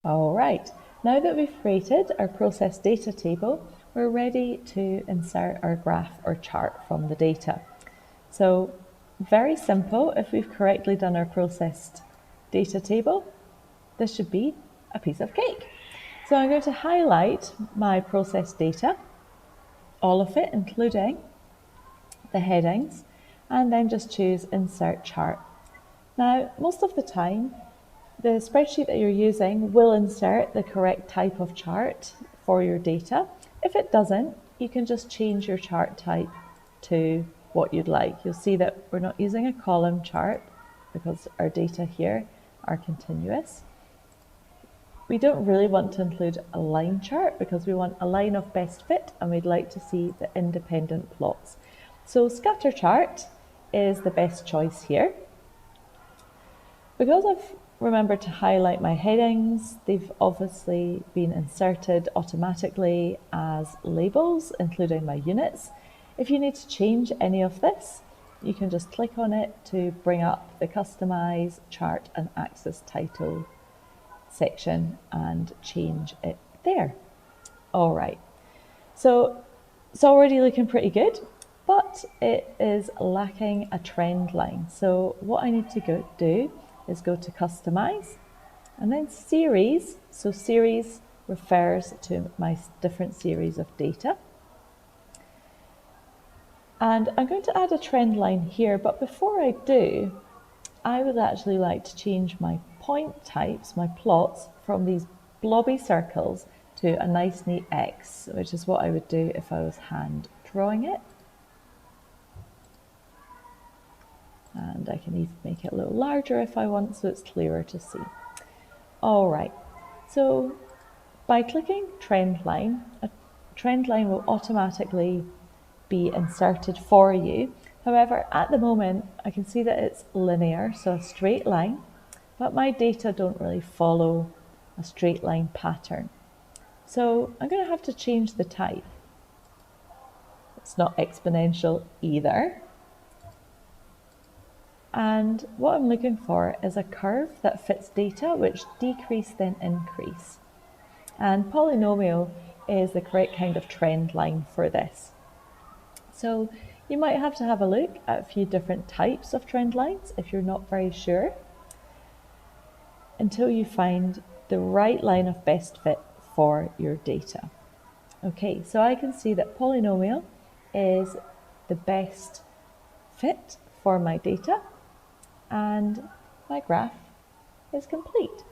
All right, now that we've created our process data table, we're ready to insert our graph or chart from the data. So very simple, if we've correctly done our processed data table, this should be a piece of cake. So I'm going to highlight my processed data, all of it, including the headings, and then just choose Insert Chart. Now, most of the time, the spreadsheet that you're using will insert the correct type of chart for your data. If it doesn't, you can just change your chart type to what you'd like. You'll see that we're not using a column chart because our data here are continuous. We don't really want to include a line chart because we want a line of best fit and we'd like to see the independent plots. So scatter chart is the best choice here. Because I've remembered to highlight my headings, they've obviously been inserted automatically as labels, including my units. If you need to change any of this, you can just click on it to bring up the Customize Chart and Axis Title section and change it there. All right, so it's already looking pretty good, but it is lacking a trend line. So what I need to do is go to Customize and then Series. So Series refers to my different series of data. And I'm going to add a trend line here, but before I do, I would actually like to change my point types, my plots, from these blobby circles to a nice neat X, which is what I would do if I was hand drawing it. And I can even make it a little larger if I want, so it's clearer to see. All right, so by clicking trend line, a trend line will automatically be inserted for you. However, at the moment, I can see that it's linear, so a straight line, but my data don't really follow a straight line pattern. So I'm going to have to change the type. It's not exponential either. And what I'm looking for is a curve that fits data which decrease then increase. And polynomial is the correct kind of trend line for this. So you might have to have a look at a few different types of trend lines if you're not very sure, until you find the right line of best fit for your data. Okay, so I can see that polynomial is the best fit for my data and my graph is complete.